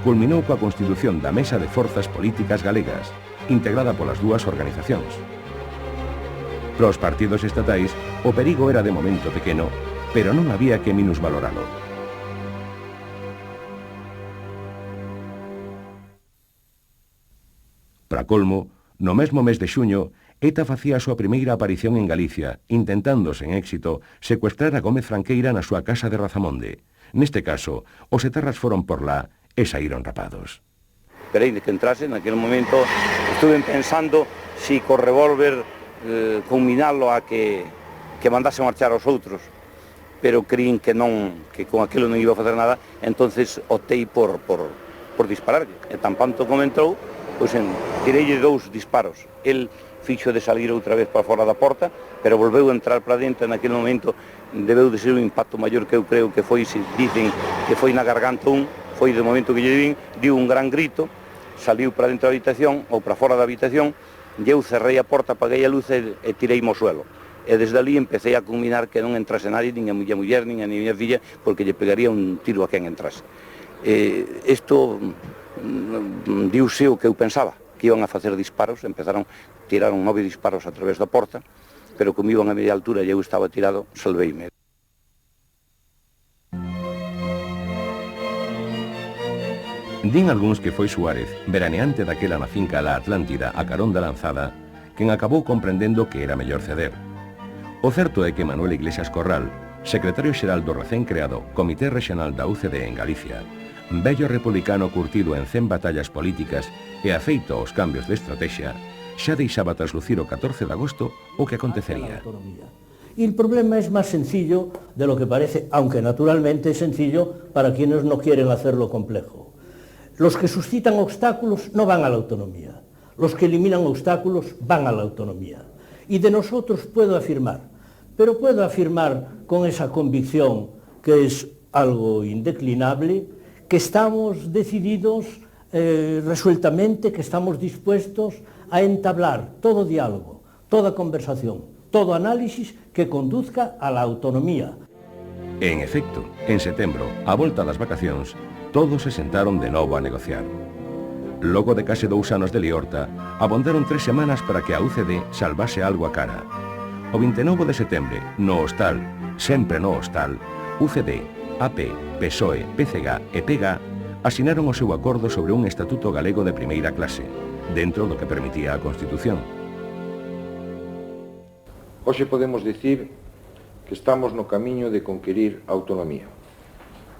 culminou coa constitución da Mesa de Forzas Políticas Galegas, integrada polas dúas organizacións. Para os partidos estatais, o perigo era de momento pequeno, pero non había que minusvaloralo. Para colmo, no mesmo mes de xuño, ETA facía a súa primeira aparición en Galicia, intentando, sen éxito, secuestrar a Gómez Franqueira na súa casa de Razamonde. Neste caso, os etarras foron por lá e saíron rapados. Querei que entrase, naquele momento estuve pensando si co revólver combinalo a que mandase marchar aos outros, pero creín que non, que con aquilo non iba a facer nada, entonces optei por dispararlle. E tan panto como entrou, pois tireille 2 disparos. El fixo de salir outra vez para fora da porta, pero volveu a entrar para dentro. Naquele momento debeu de ser un impacto maior que eu creo que foi, se dicen que foi na garganta foi do momento que lle vin, diu un gran grito, saliu para dentro da habitación, ou para fora da habitación, e eu cerrei a porta, apaguei a luz e tirei mo suelo. E desde ali empecé a combinar que non entrase nadie, nin a miña muller, nin a miña filla, porque lle pegaría un tiro a quen entrase. Isto diuse o que eu pensaba, que iban a facer disparos, tiraron 9 disparos a través da porta, pero como iban a media altura e eu estaba tirado, salveime. Din algúns que foi Suárez, veraneante daquela na finca La Atlántida, a carón da Lanzada, quen acabou comprendendo que era mellor ceder. O certo é que Manuel Iglesias Corral, secretario xeral do recén creado Comité Regional da UCD en Galicia, vello republicano curtido en 100 batallas políticas e afeito aos cambios de estrategia, xa deixaba traslucir o 14 de agosto o que acontecería. Y el problema es más sencillo de lo que parece, aunque naturalmente es sencillo para quienes no quieren hacerlo complejo. Los que suscitan obstáculos no van a la autonomía. Los que eliminan obstáculos van a la autonomía. Y de nosotros puedo afirmar, pero puedo afirmar con esa convicción que es algo indeclinable, que estamos decididos resueltamente, que estamos dispuestos a entablar todo diálogo, toda conversación, todo análisis que conduzca a la autonomía. En efecto, en setembro, a volta das vacacións, todos se sentaron de novo a negociar. Logo de case 2 anos de liorta, abondaron 3 semanas para que a UCD salvase algo a cara. O 29 de setembro, no hostal, sempre no hostal, UCD, AP, PSOE, PCG e PEGA asinaron o seu acordo sobre un estatuto galego de primeira clase, dentro do que permitía a Constitución. Hoxe podemos dicir que estamos no camiño de conquerir a autonomía.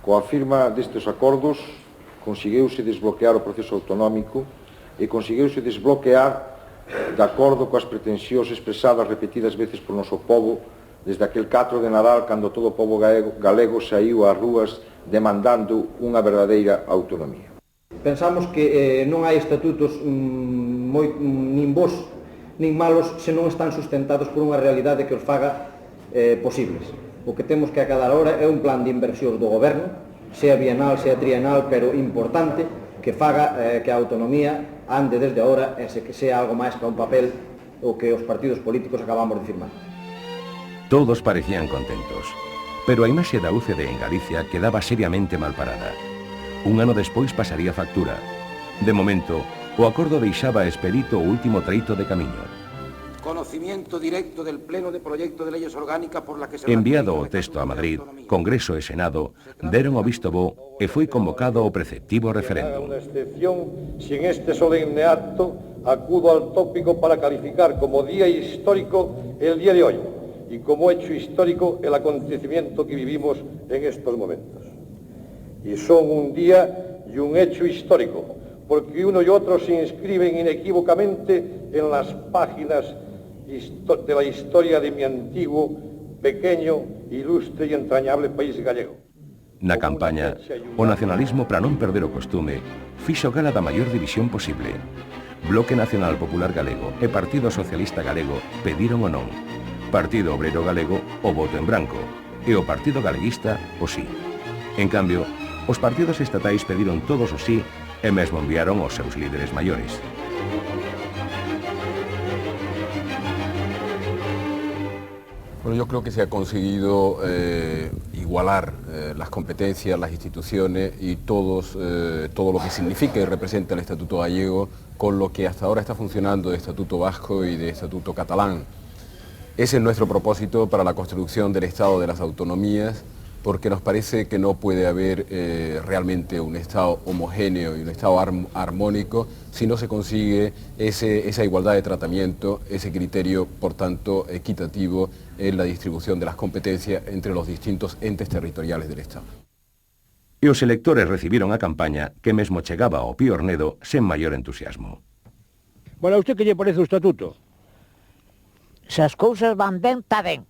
Coa firma destes acordos, conseguiuse desbloquear o proceso autonómico e conseguiuse desbloquear de acordo coas pretensións expresadas repetidas veces por noso povo desde aquel 4 de Nadal, cando todo o povo galego saiu ás rúas demandando unha verdadeira autonomía. Pensamos que non hai estatutos nin bons nin malos se non están sustentados por unha realidade que os faga posibles. O que temos que acadar ahora é un plan de inversións do goberno, sea bienal, sea trienal, pero importante, que faga que a autonomía ande desde ahora e que sea algo máis que un papel o que os partidos políticos acabamos de firmar. Todos parecían contentos, pero a imaxe da UCD en Galicia quedaba seriamente mal parada. Un ano despois pasaría factura. De momento, o acordo deixaba expedito o último treito de camiño. Conocimiento directo del pleno de proyecto de leyes orgánicas por la que se... Enviado o texto a Madrid, Congreso e Senado deron o visto bo e foi convocado o preceptivo referéndum. Unha excepción, si en este solemne acto acudo al tópico para calificar como día histórico el día de hoy y como hecho histórico el acontecimiento que vivimos en estos momentos. Y son un día y un hecho histórico, porque uno y otro se inscriben inequívocamente en las páginas de la historia de mi antiguo, pequeño, ilustre y entrañable país gallego. Na campaña, o nacionalismo, para non perder o costume, fixo gala da maior división posible. Bloque Nacional Popular Galego e Partido Socialista Galego pediron o non. Partido Obrero Galego o voto en branco e o Partido Galeguista o sí. En cambio, os partidos estatais pediron todos o sí e mesmo enviaron os seus líderes maiores. Bueno, yo creo que se ha conseguido igualar las competencias, las instituciones y todo lo que significa y representa el Estatuto gallego con lo que hasta ahora está funcionando de Estatuto vasco y de Estatuto catalán. Ese es nuestro propósito para la construcción del Estado de las autonomías, porque nos parece que no puede haber realmente un Estado homogéneo y un Estado armónico si no se consigue esa igualdad de tratamiento, ese criterio, por tanto, equitativo en la distribución de las competencias entre los distintos entes territoriales del Estado. E os electores recibiron a campaña que mesmo chegaba ao Pío Ornedo sen maior entusiasmo. Bueno, a usted que lle parece o estatuto? Se as cousas van ben, está ben.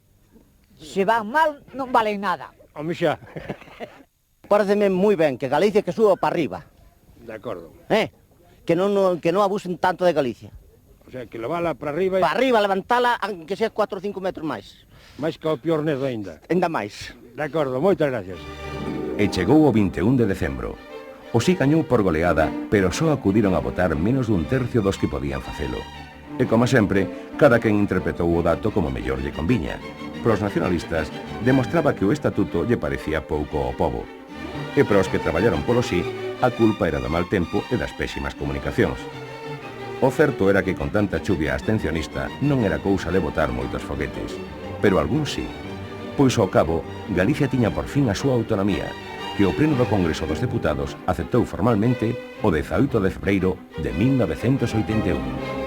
Se van mal, non valen nada. Home xa. Pareceme moi ben que Galicia que suba para arriba. De acordo. Que non abusen tanto de Galicia. O sea, que levala para arriba... Para arriba, levantala, aunque sea 4 ou 5 metros máis. máis que ao Pío Ornedo aínda. Ainda máis. De acordo, moitas gracias. E chegou o 21 de decembro. O sí gañou por goleada, pero só acudiron a votar menos dun tercio dos que podían facelo. E, como sempre, cada quen interpretou o dato como mellor lle conviña. Para os nacionalistas, demostraba que o estatuto lle parecía pouco ao pobo. E para os que traballaron polo sí, a culpa era do mal tempo e das pésimas comunicacións. O certo era que con tanta chuvia abstencionista non era cousa de botar moitos foguetes, pero algúns sí. Pois ao cabo, Galicia tiña por fin a súa autonomía, que o Pleno do Congreso dos Deputados aceptou formalmente o 18 de febreiro de 1981.